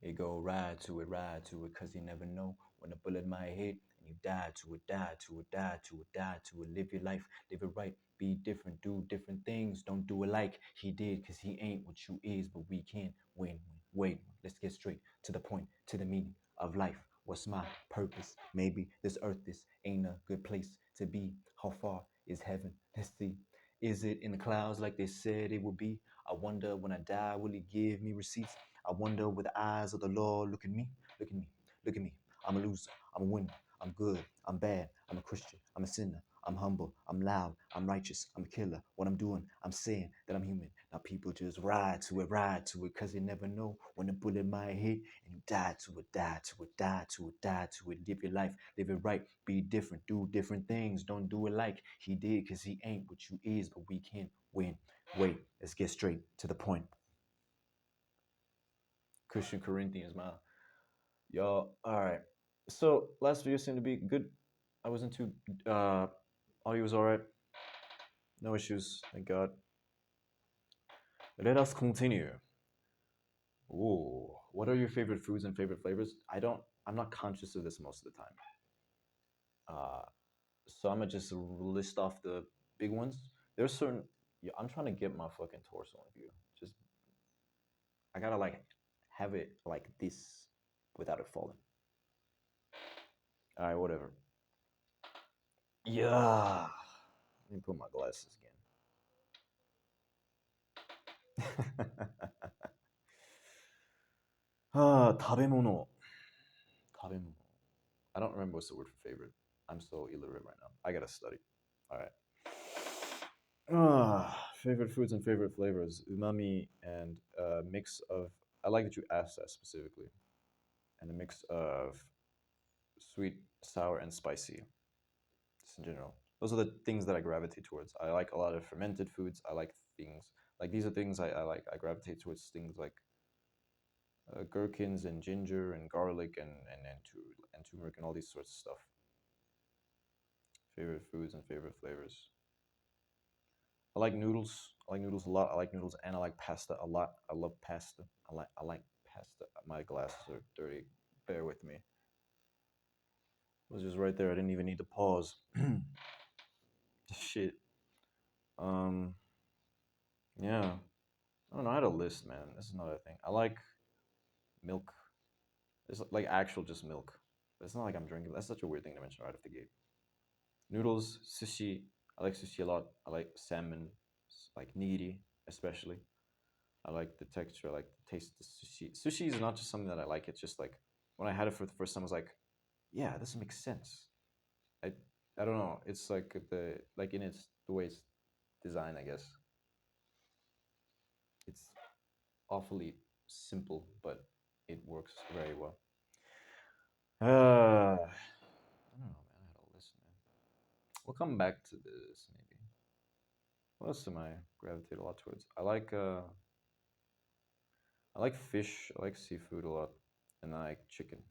You go ride to it, cause you never know when a bullet might hit and you die to it, die to it, die to it, die to it. Live your life, live it right, be different, do different things. Don't do it like he did, cause he ain't what you is, but we can win. Wait, let's get straight to the point, to the meaning of life. What's my purpose? Maybe this earth, this ain't a good place to be. How far is heaven? Let's see. Is it in the clouds like they said it would be? I wonder when I die, will he give me receipts? I wonder with the eyes of the Lord, look at me, look at me, look at me. I'm a loser, I'm a winner, I'm good, I'm bad, I'm a Christian, I'm a sinner, I'm humble, I'm loud, I'm righteous, I'm a killer. What I'm doing, I'm saying that I'm human. Now people just ride to it, cause they never know when the bullet might hit and you die to it, die to it, die to it, die to it. Live your life, live it right, be different, do different things. Don't do it like he did, cause he ain't what you is, but we can win. Wait, let's get straight to the point. Christian Corinthians, man. Y'all, all right. So last video seemed to be good. I wasn't too. Audio was all right. No issues. Thank God. Let us continue. Ooh, what are your favorite foods and favorite flavors? I don't. I'm not conscious of this most of the time. Uh, so I'm gonna just list off the big ones. There's certain. Yeah, I'm trying to get my fucking torso in view. Just I gotta like have it like this without it falling. All right, whatever. Yeah. Let me put my glasses again. 食べ物. 食べ物. I don't remember what's the word for favorite. I'm so illiterate right now. I gotta study. All right. Favorite foods and favorite flavors. Umami and a mix of. I like that you asked that specifically. And a mix of sweet, sour, and spicy. Just in general. Those are the things that I gravitate towards. I like a lot of fermented foods. I like things like these are things I like. I gravitate towards things like gherkins and ginger and garlic and turmeric and all these sorts of stuff. Favorite foods and favorite flavors. I like noodles. I like noodles a lot. I like noodles and I like pasta a lot. I love pasta. I like pasta. My glasses are dirty. Bear with me. It was just right there. I didn't even need to pause. Shit. Um. Yeah. I don't know. I had a list, man. This is another thing. I like milk. It's like actual just milk. It's not like I'm drinking. That's such a weird thing to mention right off the gate. Noodles, sushi. I like sushi a lot. I like salmon, like nigiri especially. I like the texture. I like the taste of the sushi. Sushi is not just something that I like. It's just like when I had it for the first time, I was like, yeah, this makes sense. I I don't know. It's like in its the way it's designed. I guess it's awfully simple, but it works very well. I don't know, man. I had a list, man. We'll come back to this maybe. What else am I gravitate a lot towards? I like fish. I like seafood a lot, and I like chicken.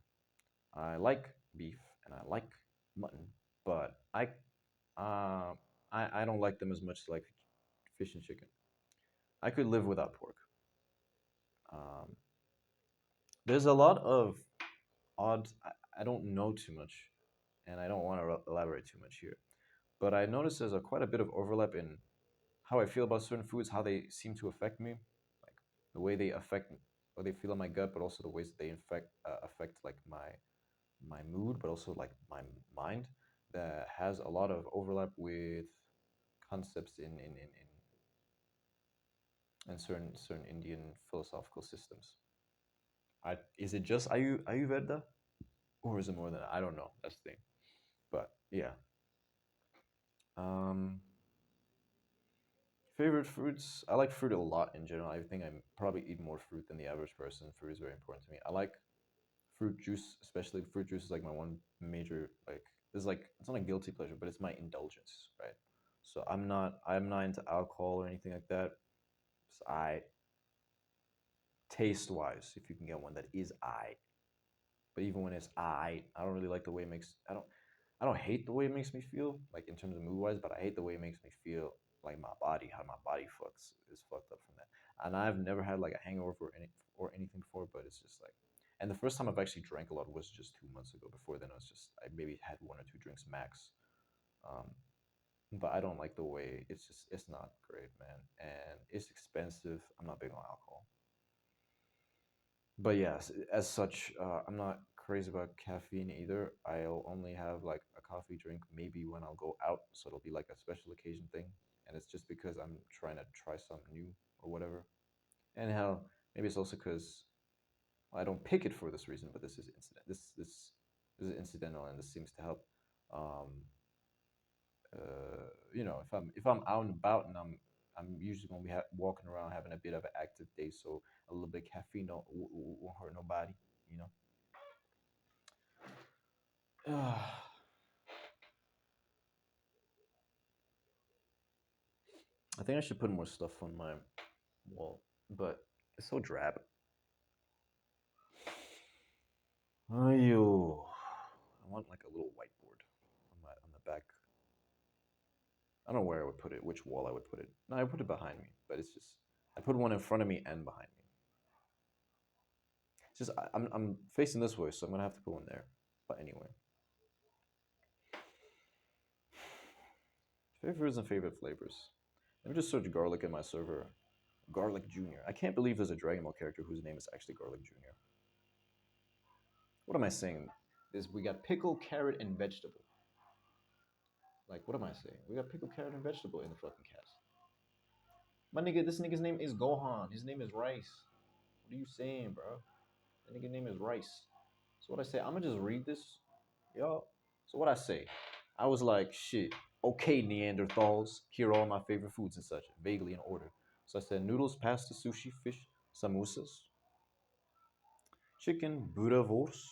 I like beef and I like mutton, but uh, I don't like them as much as like fish and chicken. I could live without pork. Um, there's a lot of odd. I don't know too much, and I don't want to elaborate too much here. But I noticed there's quite a bit of overlap in how I feel about certain foods, how they seem to affect me, like the way they affect what they feel in my gut, but also the ways that they affect like my mood, but also like my mind. That has a lot of overlap with concepts in certain Indian philosophical systems. Is it just Ayurveda, or is it more than that? I don't know. That's the thing. But yeah. Um, Favorite fruits? I like fruit a lot in general. I think I probably eat more fruit than the average person. Fruit is very important to me. I like fruit juice, especially fruit juice is like my one major like this is like it's not a guilty pleasure, but it's my indulgence, right? So I'm not into alcohol or anything like that. So I taste wise, if you can get one that is but even when it's I don't really like the way it makes I don't hate the way it makes me feel, like in terms of mood wise, but I hate the way it makes me feel like my body, how my body fucks is fucked up from that. And I've never had like a hangover or anything before, but it's just like And the first time I've actually drank a lot was just 2 months ago. Before then, I maybe had one or two drinks max. Um, but I don't like the way it's not great, man, and it's expensive. I'm not big on alcohol. But yes, as such, I'm not crazy about caffeine either. I'll only have like a coffee drink maybe when I'll go out, so it'll be like a special occasion thing, and it's just because I'm trying to try something new or whatever. And hell, maybe it's also because I don't pick it for this reason, but this is incident. This is incidental, and this seems to help. Um, if I'm out and about and I'm usually gonna be walking around having a bit of an active day, so a little bit of caffeine won't hurt nobody, you know. I think I should put more stuff on my wall, but it's so drab. Ayo. I want like a little whiteboard on the back. I don't know where I would put it, which wall I would put it. No, I put it behind me, but it's just I put one in front of me and behind me. It's just I'm facing this way, so I'm gonna have to put one there. But anyway, favorites and favorite flavors. Let me just search garlic in my server. Garlic Junior. I can't believe there's a Dragon Ball character whose name is actually Garlic Junior. What am I saying? Is we got pickle, carrot, and vegetable. Like, what am I saying? We got pickle, carrot, and vegetable in the fucking cast. My nigga, this nigga's name is Gohan. His name is Rice. What are you saying, bro? That nigga name is Rice. So what I say? I'm gonna just read this, yo. So what I say? I was like, shit. Okay, Neanderthals. Here are all my favorite foods and such, vaguely in order. So I said noodles, pasta, sushi, fish, samosas, chicken, Buddha-wurst.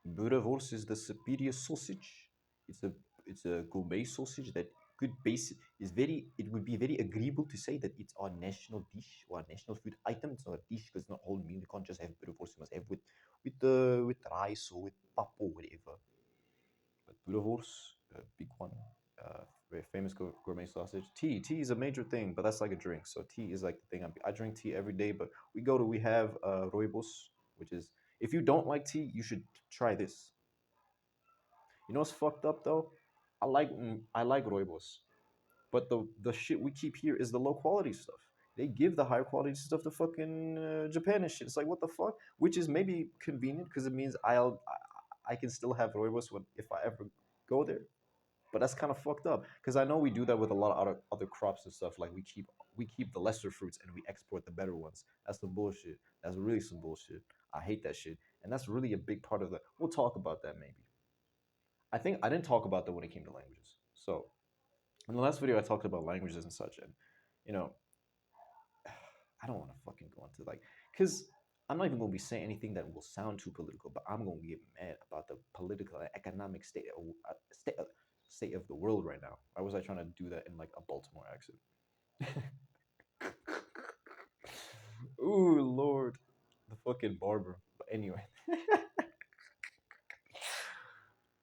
Buddha-wurst is the superior sausage. It's a it's a gourmet sausage that could base is very. It would be very agreeable to say that it's our national dish or our national food item. It's not a dish because it's not whole meal. You can't just have Buddha-wurst. You must have with rice or with pap or whatever. But Buddha-wurst, a big one. Very famous gourmet sausage. Tea is a major thing, but that's like a drink. So tea is like the thing. I drink tea every day, but we have rooibos, which is if you don't like tea, you should try this. You know what's fucked up though? I like rooibos, but the shit we keep here is the low quality stuff. They give the higher quality stuff to fucking Japan and shit. It's like what the fuck? Which is maybe convenient because it means I can still have rooibos when if I ever go there. But that's kind of fucked up because I know we do that with a lot of other crops and stuff. Like we keep the lesser fruits and we export the better ones. That's some bullshit. That's really some bullshit. I hate that shit, and that's really a big part of the. We'll talk about that maybe. I think I didn't talk about that when it came to languages. So in the last video, I talked about languages and such, and you know, I don't want to fucking go into like because I'm not even gonna be saying anything that will sound too political, but I'm gonna get mad about the political and economic state of the world right now. Why was I trying to do that in like a Baltimore accent? Ooh, Lord, the fucking barber. But anyway,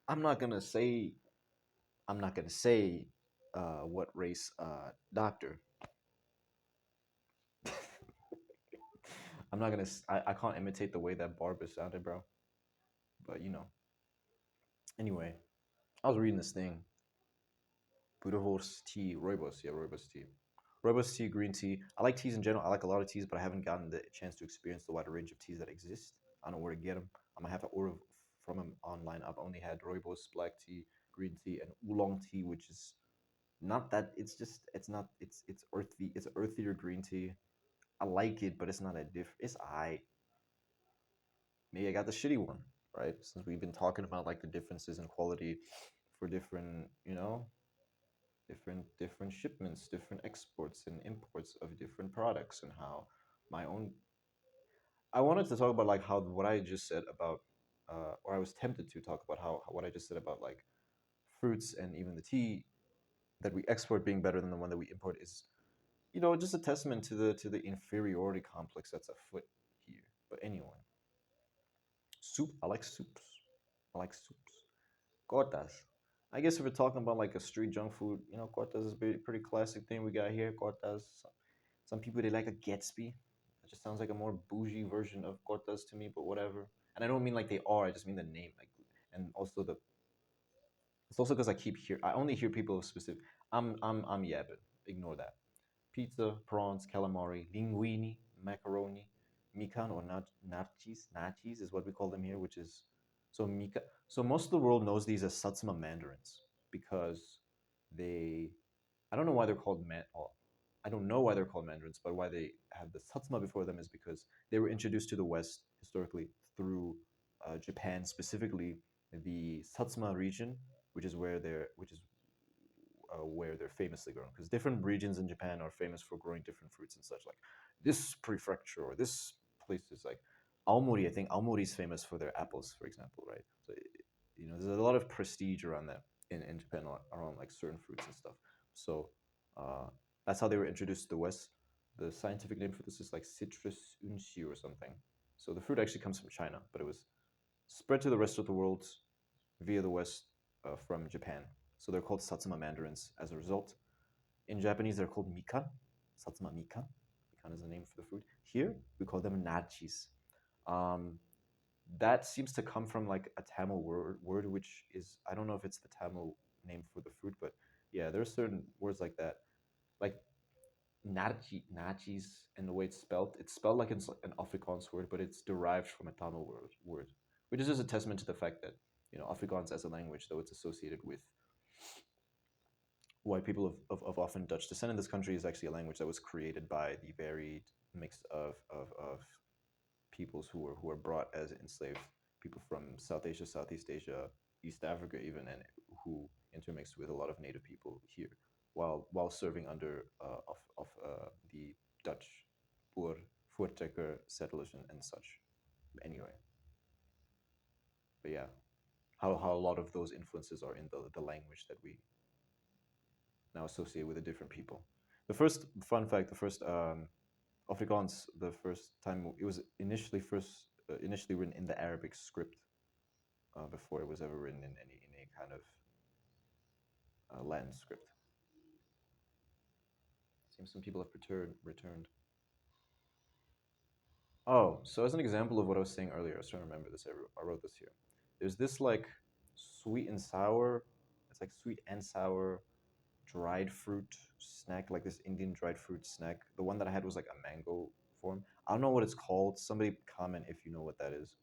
I'm not gonna say I'm not gonna say what race doctor. I'm not gonna. I can't imitate the way that barber sounded, bro. But anyway, I was reading this thing. Buddha tea, rooibos, yeah, rooibos tea. Rooibos tea, green tea. I like teas in general. I like a lot of teas, but I haven't gotten the chance to experience the wide range of teas that exist. I don't know where to get them. I'm gonna have to order from them online. I've only had rooibos, black tea, green tea, and oolong tea, which is not that. It's not. It's earthy. It's earthier green tea. I like it, but it's not a diff. It's I. Maybe I got the shitty one, right? Since we've been talking about like the differences in quality for different, different shipments, different exports and imports of different products, and how my own. I wanted to talk about like how what I just said about, or I was tempted to talk about how what I just said about like fruits and even the tea that we export being better than the one that we import is, just a testament to the inferiority complex that's afoot here. But anyway, soup. I like soups. I like soups. Cortas. I guess if we're talking about like a street junk food, cortas is a pretty classic thing we got here. Cortas. Some people they like a Gatsby. It just sounds like a more bougie version of cortas to me, but whatever. And I don't mean like they are. I just mean the name. Like, and also the. It's also because I only hear people of specific. I'm yapping. Ignore that. Pizza, prawns, calamari, linguine, macaroni, mikan or nachis is what we call them here, which is so mika. So most of the world knows these as Satsuma mandarins because they. I don't know why they're called man. Oh, I don't know why they're called mandarins, but why they have the Satsuma before them is because they were introduced to the West historically through Japan, specifically the Satsuma region, which is where they're famously grown. Because different regions in Japan are famous for growing different fruits and such. Like this prefecture or this place is like Aomori. I think Aomori is famous for their apples, for example, right? So there's a lot of prestige around that in Japan around like certain fruits and stuff. So uh, that's how they were introduced to the West. The scientific name for this is like citrus unshi or something. So the fruit actually comes from China, but it was spread to the rest of the world via the West from Japan. So they're called Satsuma mandarins as a result. In Japanese, they're called mikan, Satsuma mikan. Mikan is the name for the fruit. Here, we call them nachis. Um, that seems to come from like a Tamil word, which is, I don't know if it's the Tamil name for the fruit, but yeah, there are certain words like that. Like nachis, and the way it's spelled like it's an Afrikaans word, but it's derived from a Tamil word, which is just a testament to the fact that Afrikaans as a language, though it's associated with white people of often Dutch descent in this country, is actually a language that was created by the varied mix of peoples who were brought as enslaved people from South Asia, Southeast Asia, East Africa, even, and who intermixed with a lot of native people here, while serving under of the Dutch Voortrekker settlers and such. Anyway, but yeah, how a lot of those influences are in the language that we now associate with a different people. The first fun fact, the first Afrikaans, the first time it was initially written in the Arabic script before it was ever written in any kind of Latin script. Seems some people have returned. Oh, so as an example of what I was saying earlier, I was trying to remember this. I wrote this here. There's this like sweet and sour. It's like sweet and sour dried fruit snack, like this Indian dried fruit snack. The one that I had was like a mango form. I don't know what it's called. Somebody comment if you know what that is.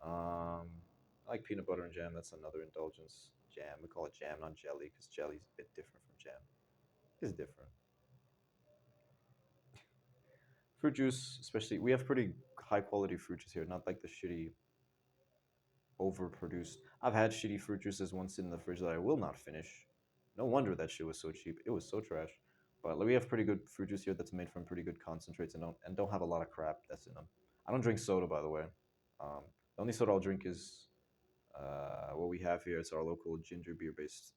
I like peanut butter and jam. That's another indulgence. Jam. We call it jam, not jelly, because jelly's a bit different from jam. It's different. Fruit juice, especially, we have pretty high quality fruit juice here, not like the shitty, overproduced. I've had shitty fruit juices once in the fridge that I will not finish. No wonder that shit was so cheap. It was so trash. But we have pretty good fruit juice here that's made from pretty good concentrates and don't have a lot of crap that's in them. I don't drink soda, by the way. The only soda I'll drink is what we have here. It's our local ginger beer based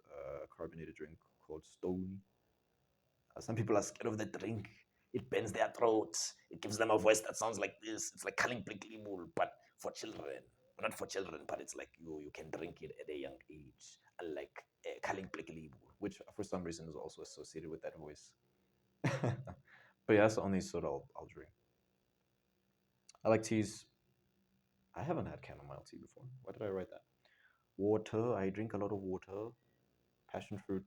carbonated drink called Stone. Some people are scared of the drink. It bends their throats. It gives them a voice that sounds like this. It's like calling prickly bull, but for children. Not for children, but it's like you can drink it at a young age. Unlike calling prickly bull, which for some reason is also associated with that voice. But yeah, that's the only soda I'll drink. I like teas. I haven't had chamomile tea before. Why did I write that? Water. I drink a lot of water. Passion fruit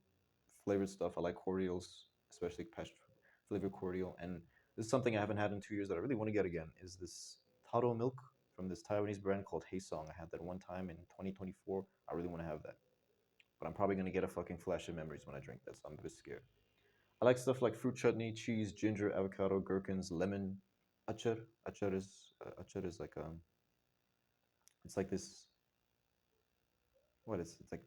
flavored stuff. I like cordials, especially passion fruit flavored cordial. And this is something I haven't had in 2 years that I really want to get again. Is this taro milk from this Taiwanese brand called Haesong? I had that one time in 2024. I really want to have that, but I'm probably gonna get a fucking flash of memories when I drink that. So I'm a bit scared. I like stuff like fruit chutney, cheese, ginger, avocado, gherkins, lemon. Achar. Achar is like it's like this. What is it's like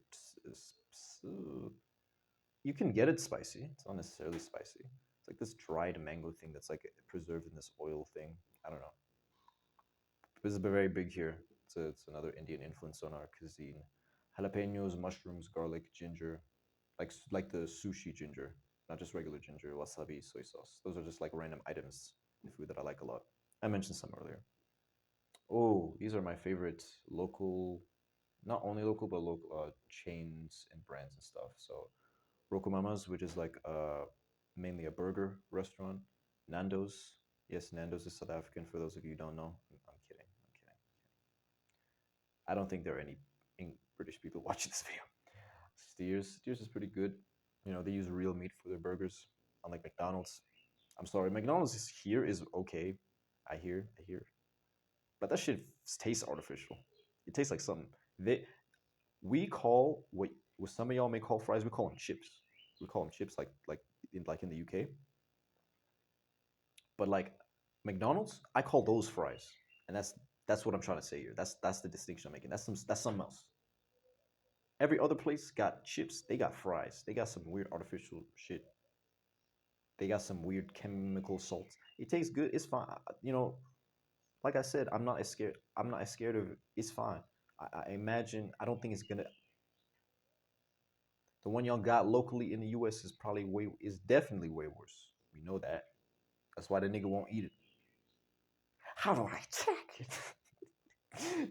you can get it spicy. It's not necessarily spicy. It's like this dried mango thing that's like preserved in this oil thing. I don't know. This is very big here. It's another Indian influence on our cuisine. Jalapenos, mushrooms, garlic, ginger, like the sushi ginger, not just regular ginger, wasabi, soy sauce. Those are just like random items in food that I like a lot. I mentioned some earlier. Oh, these are my favorite local, not only local but local chains and brands and stuff. So Rokomamas, which is like mainly a burger restaurant. Nando's, Yes, Nando's is South African. For those of you who don't know, I'm kidding. I'm kidding. I don't think there are any British people watching this video. Steers is pretty good. You know, they use real meat for their burgers, unlike McDonald's. I'm sorry, McDonald's is here is okay. I hear, but that shit tastes artificial. It tastes like something. They we call what some of y'all may call fries. We call them chips. We call them chips, like in the UK. But like McDonald's, I call those fries, and that's what I'm trying to say here. That's the distinction I'm making. That's something else. Every other place got chips. They got fries. They got some weird artificial shit. They got some weird chemical salts. It tastes good. It's fine. You know, like I said, I'm not as scared. I'm not as scared of it. It's fine. I imagine. I don't think it's gonna. The one y'all got locally in the U.S. is probably way. Is definitely way worse. We know that. That's why the nigga won't eat it. How do I check it?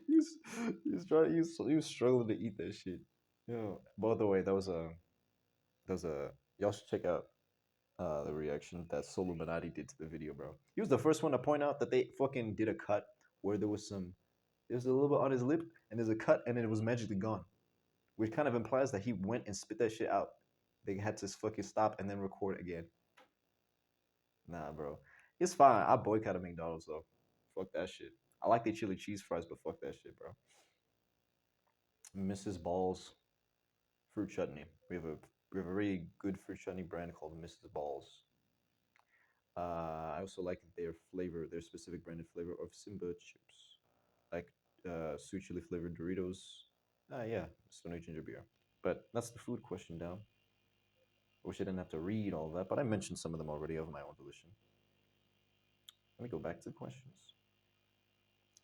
He was struggling to eat that shit. Yeah. By the way, that was a y'all should check out the reaction that Soluminati did to the video, bro. He was the first one to point out that they fucking did a cut where there's a little bit on his lip and there's a cut and then it was magically gone, which kind of implies that he went and spit that shit out. They had to fucking stop and then record again. Nah, bro, it's fine. I boycotted McDonald's though. Fuck that shit. I like the chili cheese fries, but fuck that shit, bro. Mrs. Ball's fruit chutney. We have a really good fruit chutney brand called Mrs. Balls. I also like their flavor, their specific branded flavor of Simba chips, like sweet chili flavored Doritos. Yeah, Stony ginger beer. But that's the food question down. I wish I didn't have to read all that, but I mentioned some of them already of my own volition. Let me go back to the questions.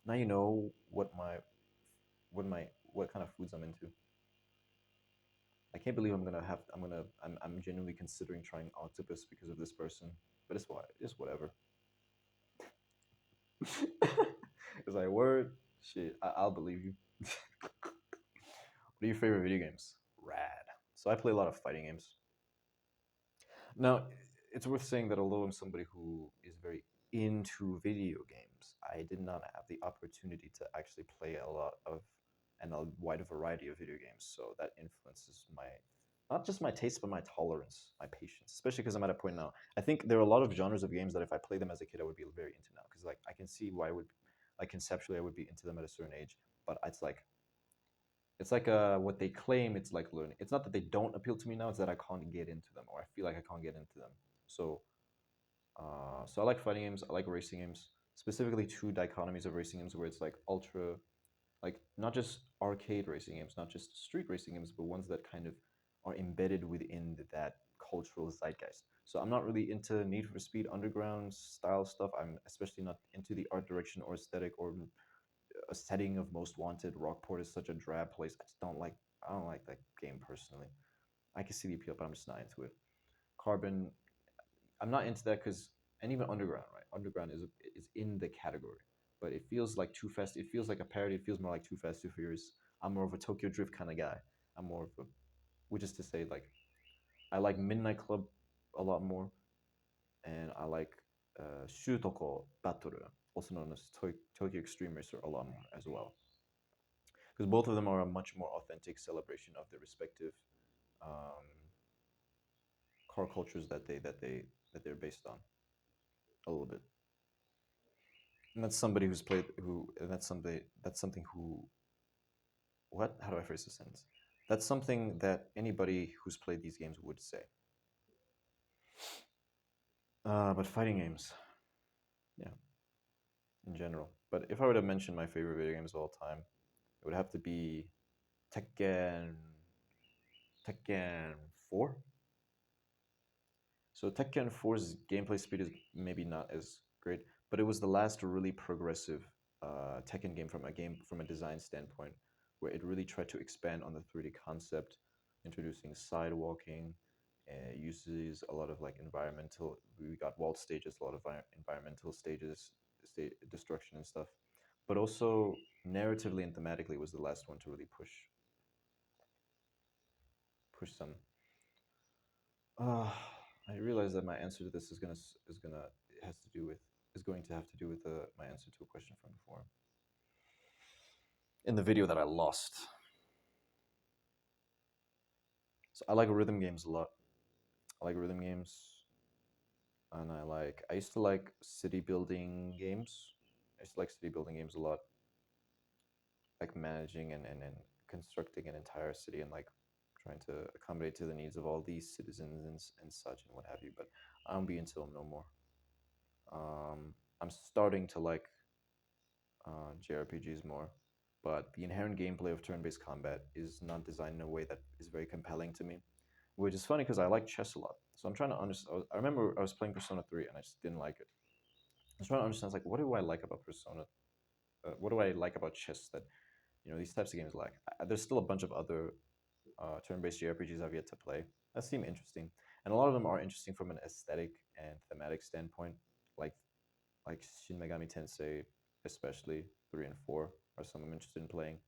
Now you know what kind of foods I'm into. I can't believe I'm genuinely considering trying octopus because of this person. But it's whatever. It's like word shit. I'll believe you. What are your favorite video games? Rad. So I play a lot of fighting games. Now, it's worth saying that although I'm somebody who is very into video games, I did not have the opportunity to actually play a lot of and a wide variety of video games. So that influences my not just my taste, but my tolerance, my patience. Especially because I'm at a point now. I think there are a lot of genres of games that if I played them as a kid, I would be very into now. Because like I can see why I would, like conceptually, I would be into them at a certain age. But it's like what they claim it's like learning. It's not that they don't appeal to me now, it's that I can't get into them or I feel like I can't get into them. So so I like fighting games, I like racing games, specifically two dichotomies of racing games where it's like ultra, like not just arcade racing games, not just street racing games, but ones that kind of are embedded within that cultural zeitgeist. So I'm not really into Need for Speed Underground style stuff. I'm especially not into the art direction or aesthetic or a setting of Most Wanted. Rockport is such a drab place. I don't like that game personally. I can see the appeal, but I'm just not into it. Carbon, I'm not into that because, and even Underground, right? Underground is in the category, but it feels like Too Fast. It feels like a parody. It feels more like Too Fast, Too Furious. I'm more of a Tokyo Drift kind of guy. I'm more of a, which is to say, like I like Midnight Club a lot more, and I like Shutoko Battle, also known as Tokyo Extreme Racer, a lot more as well. Because both of them are a much more authentic celebration of their respective um, car cultures that they're based on a little bit. And that's somebody who's played who and that's something who what how do I phrase this sentence? That's something that anybody who's played these games would say. But fighting games, yeah, in general. But if I were to mention my favorite video games of all time, it would have to be Tekken Tekken 4. So Tekken 4's gameplay speed is maybe not as great, but it was the last really progressive Tekken game from a design standpoint, where it really tried to expand on the 3D concept, introducing sidewalking, uses a lot of like environmental. We got walled stages, a lot of environmental stages, state destruction and stuff, but also narratively and thematically was the last one to really push some. Uh, I realize that my answer to this is gonna it has to do with is going to have to do with my answer to a question from before in the video that I lost. So I like rhythm games a lot. I like rhythm games, and I used to like city building games. I used to like city building games a lot, like managing and constructing an entire city and like trying to accommodate to the needs of all these citizens and such and what have you. But I don't be into them no more. I'm starting to like JRPGs more, but the inherent gameplay of turn-based combat is not designed in a way that is very compelling to me. Which is funny because I like chess a lot. So I'm trying to understand. I remember I was playing Persona 3 and I just didn't like it. I was trying to understand, like, what do I like about Persona? What do I like about chess that these types of games like? There's still a bunch of other turn-based JRPGs I've yet to play that seem interesting, and a lot of them are interesting from an aesthetic and thematic standpoint. Like like Shin Megami Tensei, especially 3 and 4, are some I'm interested in playing.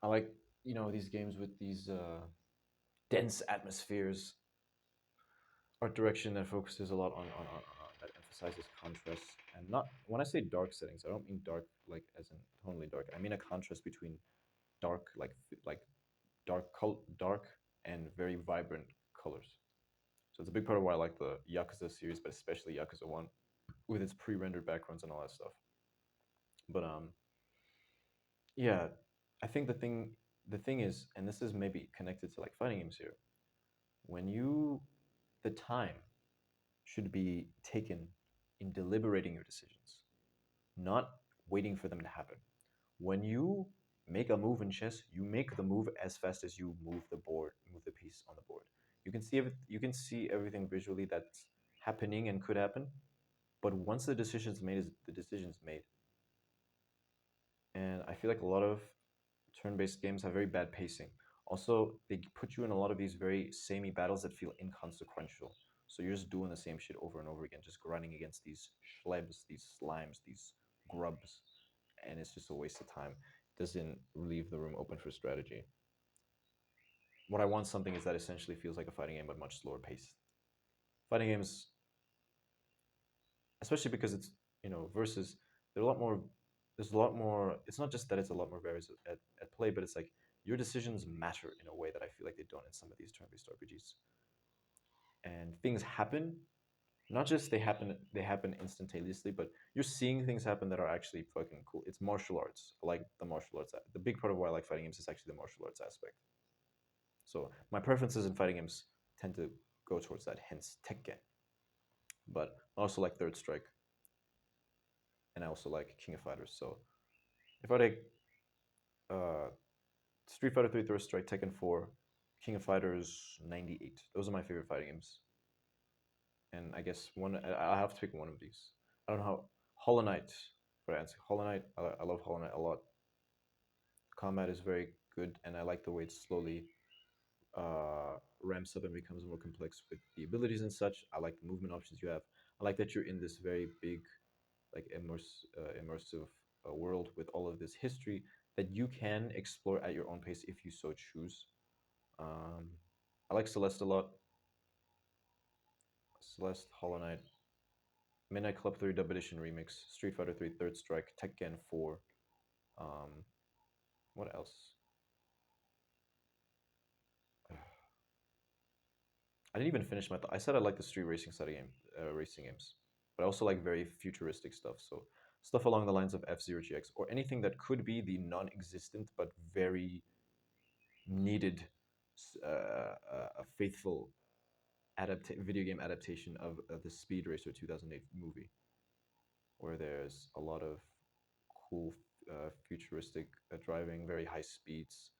I like these games with these dense atmospheres, art direction that focuses a lot on that emphasizes contrast and not when I say dark settings, I don't mean dark like as in tonally dark. I mean a contrast between dark like dark and very vibrant colors. So it's a big part of why I like the Yakuza series, but especially Yakuza 1 with its pre-rendered backgrounds and all that stuff. But yeah, I think the thing is, and this is maybe connected to like fighting games here, when you the time should be taken in deliberating your decisions, not waiting for them to happen. When you make a move in chess, you make the move as fast as you move the piece on the board. You can see everything visually that's happening and could happen, but once the decision's made, is the decision's made. And I feel like a lot of turn-based games have very bad pacing. Also, they put you in a lot of these very samey battles that feel inconsequential. So you're just doing the same shit over and over again, just grinding against these schlebs, these slimes, these grubs, and it's just a waste of time. It doesn't leave the room open for strategy. What I want something is that essentially feels like a fighting game but much slower paced. Fighting games, especially because it's versus, there are a lot more. There's a lot more. It's not just that it's a lot more various at play, but it's like your decisions matter in a way that I feel like they don't in some of these turn-based RPGs. And things happen, not just they happen instantaneously, but you're seeing things happen that are actually fucking cool. It's martial arts. I like the martial arts. The big part of why I like fighting games is actually the martial arts aspect. So my preferences in fighting games tend to go towards that, hence Tekken. But I also like Third Strike, and I also like King of Fighters. So if I take uh, Street Fighter 3, Third Strike, Tekken 4, King of Fighters 98, those are my favorite fighting games. And I guess I have to pick one of these. I don't know how. Hollow Knight, for answer. Hollow Knight, I love Hollow Knight a lot. Combat is very good, and I like the way it slowly ramps up and becomes more complex with the abilities and such. I like the movement options you have. I like that you're in this very big, like immersive world with all of this history that you can explore at your own pace if you so choose. Um, I like Celeste a lot. Celeste, Hollow Knight, Midnight Club 3 Dub Edition Remix, Street Fighter 3 Third Strike, Tekken 4. Um, what else? I didn't even finish my. I said I like the street racing side of racing games, but I also like very futuristic stuff. So stuff along the lines of F-Zero GX or anything that could be the non-existent but very needed, a faithful video game adaptation of the Speed Racer 2008 movie, where there's a lot of cool futuristic driving, very high speeds,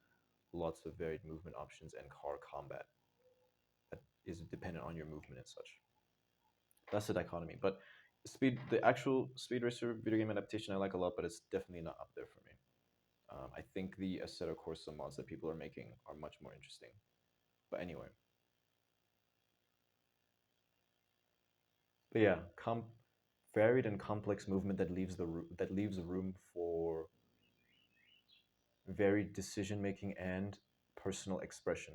lots of varied movement options, and car combat that is dependent on your movement and such. That's the dichotomy. But the actual Speed Racer video game adaptation, I like a lot, but it's definitely not up there for me. I think the Assetto Corsa mods that people are making are much more interesting. But anyway, but yeah, varied and complex movement that leaves room for varied decision making and personal expression.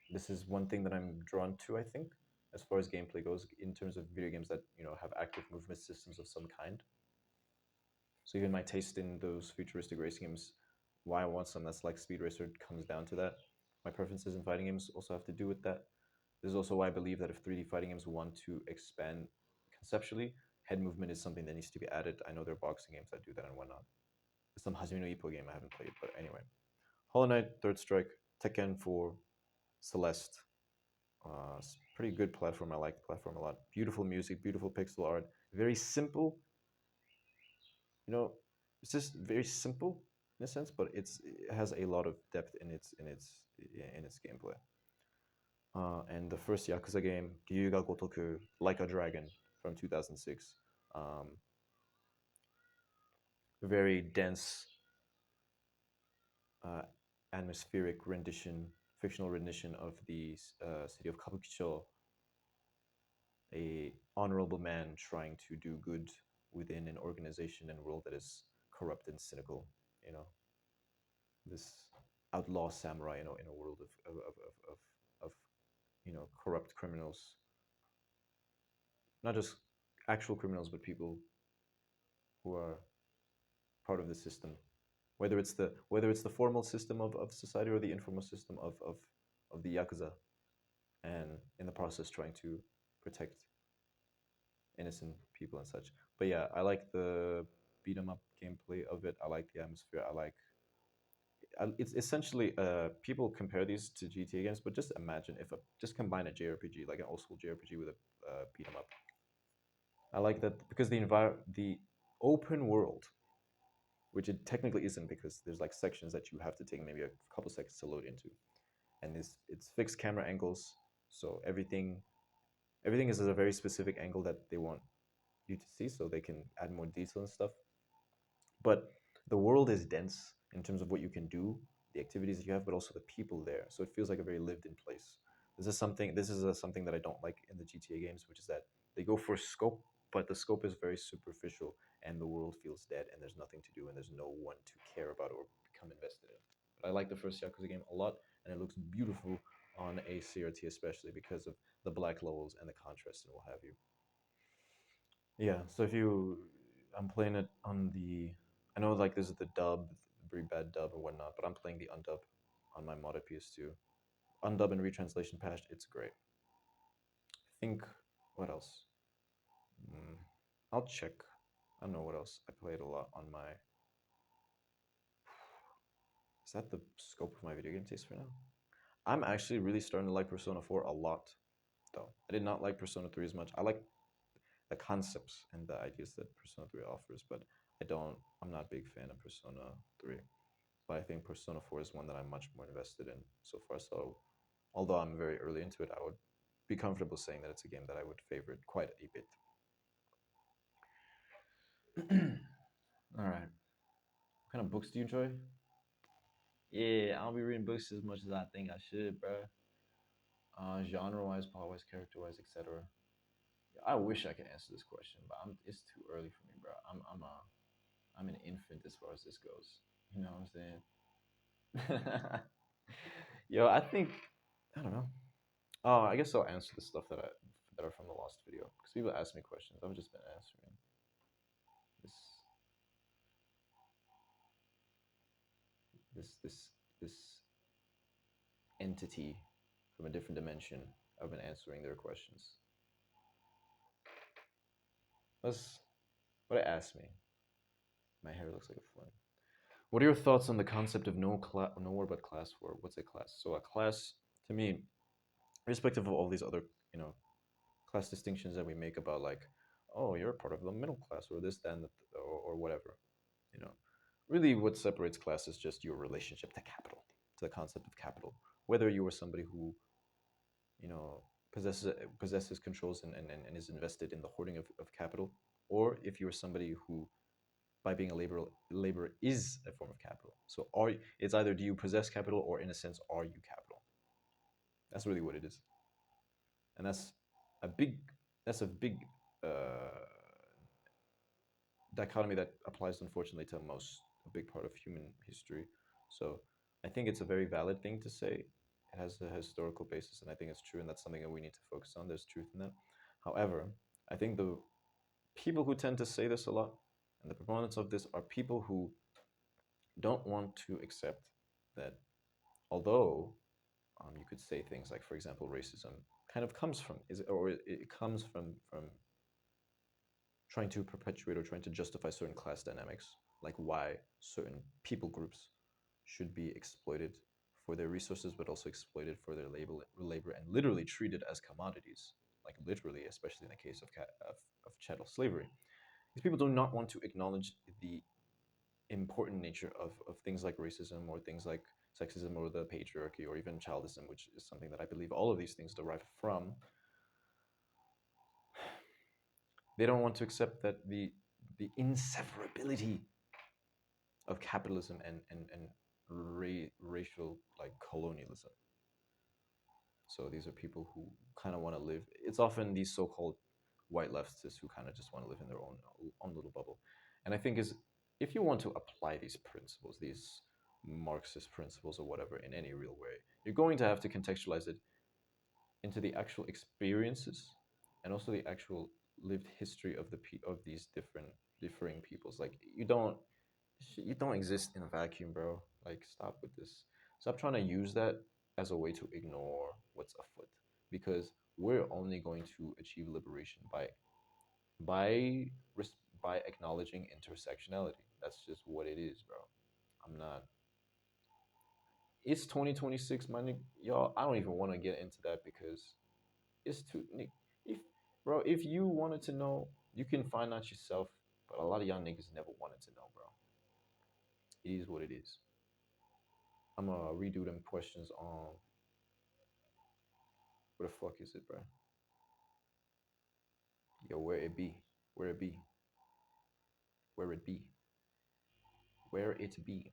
This is one thing that I'm drawn to, I think, as far as gameplay goes, in terms of video games that have active movement systems of some kind. So even my taste in those futuristic racing games, why I want some that's like Speed Racer, comes down to that. My preferences in fighting games also have to do with that. This is also why I believe that if 3D fighting games want to expand conceptually, head movement is something that needs to be added. I know there are boxing games that do that and whatnot. There's some Hajime no Ippo game I haven't played, but anyway. Hollow Knight, Third Strike, Tekken 4, Celeste. Pretty good platform. I like the platform a lot. Beautiful music, beautiful pixel art. Very simple. You know, it's just very simple in a sense, but it has a lot of depth in its gameplay. And the first Yakuza game, Ryuga Gotoku, Like a Dragon, from 2006. Um, very dense, uh, atmospheric rendition, fictional rendition of the city of Kabukicho, a honorable man trying to do good within an organization and world that is corrupt and cynical. You know, this outlaw samurai, in a world of corrupt criminals, not just actual criminals, but people who are part of the system, whether it's the formal system of society or the informal system of the yakuza, and in the process trying to protect innocent people and such. But yeah, I like the beat 'em up gameplay of it. I like the atmosphere. It's essentially people compare these to GTA games, but just imagine if just combine a JRPG, like an old school JRPG, with a beat 'em up. I like that because the open world, which it technically isn't because there's like sections that you have to take maybe a couple seconds to load into, and it's fixed camera angles, so everything is at a very specific angle that they want you to see, so they can add more detail and stuff. But the world is dense in terms of what you can do, the activities that you have, but also the people there. So it feels like a very lived-in place. This is something that I don't like in the GTA games, which is that they go for scope, but the scope is very superficial, and the world feels dead, and there's nothing to do, and there's no one to care about or become invested in. But I like the first Yakuza game a lot, and it looks beautiful on a CRT, especially because of the black levels and the contrast and what have you. Yeah, so I'm playing it on the, I know like this is the dub, very bad dub or whatnot, but I'm playing the undub on my modded PS2. Undub and retranslation patch, it's great. I think, what else? Mm, I'll check. I don't know what else. I played a lot on my. Is that the scope of my video game taste for now? I'm actually really starting to like Persona 4 a lot, though. I did not like Persona 3 as much. I like the concepts and the ideas that Persona 3 offers, but I'm not a big fan of Persona 3. But I think Persona 4 is one that I'm much more invested in so far. So although I'm very early into it, I would be comfortable saying that it's a game that I would favorite quite a bit. All right. What kind of books do you enjoy? Yeah, I don't be reading books as much as I think I should, bro. Genre-wise, plot-wise, character-wise, etc. I wish I could answer this question, but it's too early for me, bro. I'm an infant as far as this goes. You know what I'm saying? Yo, I don't know. I guess I'll answer the stuff that are from the last video because people ask me questions. I've just been answering this this entity from a different dimension. I've been answering their questions. That's what it asked me. My hair looks like a flame. What are your thoughts on the concept of no war but class war? What's a class? So a class, to me, irrespective of all these other you know class distinctions that we make about like, oh, you're part of the middle class or this, then, or whatever, you know, really what separates class is just your relationship to capital, to the concept of capital. Whether you are somebody who, you know, possesses controls and is invested in the hoarding of capital, or if you're somebody who by being a laborer is a form of capital. So it's either do you possess capital or in a sense are you capital? That's really what it is, and a big that's a big uh, dichotomy that applies unfortunately to most a big part of human history. So I think it's a very valid thing to say, it has a historical basis, and I think it's true, and that's something that we need to focus on. There's truth in that. However, I think the people who tend to say this a lot and the proponents of this are people who don't want to accept that although you could say things like, for example, racism kind of comes from is or it comes from trying to perpetuate or trying to justify certain class dynamics, like why certain people groups should be exploited for their resources, but also exploited for their labor and literally treated as commodities, like literally, especially in the case of, of chattel slavery. These people do not want to acknowledge the important nature of things like racism or things like sexism or the patriarchy or even childism, which is something that I believe all of these things derive from. They don't want to accept that the inseparability of capitalism and racial like colonialism. So these are people who kind of want to live. It's often these so-called white leftists who kind of just want to live in their own little bubble. And I think is if you want to apply these principles, these Marxist principles or whatever in any real way, you're going to have to contextualize it into the actual experiences and also the actual lived history of of these differing peoples. Like you don't exist in a vacuum, bro. Like stop with this. Stop trying to use that as a way to ignore what's afoot because we're only going to achieve liberation by by acknowledging intersectionality. That's just what it is, bro. I'm not. It's 2026, my nigga. Y'all, I don't even want to get into that because it's too. If bro, if you wanted to know, you can find out yourself. But a lot of y'all niggas never wanted to know, bro. It is what it is. I'm gonna redo them questions on where the fuck is it, bro? Yo, where it be? Where it be? Where it be? Where it be?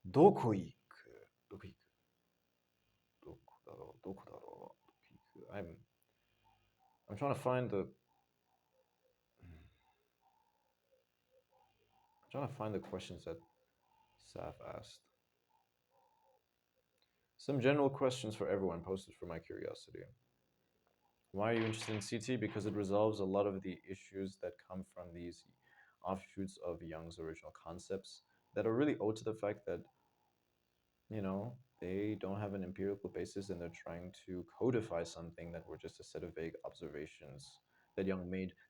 どこ行くどこだろうどこだろう I'm trying to find the questions that Saf asked. Some general questions for everyone posted for my curiosity. Why are you interested in CT? Because it resolves a lot of the issues that come from these offshoots of Jung's original concepts that are really owed to the fact that, they don't have an empirical basis and they're trying to codify something that were just a set of vague observations that Jung made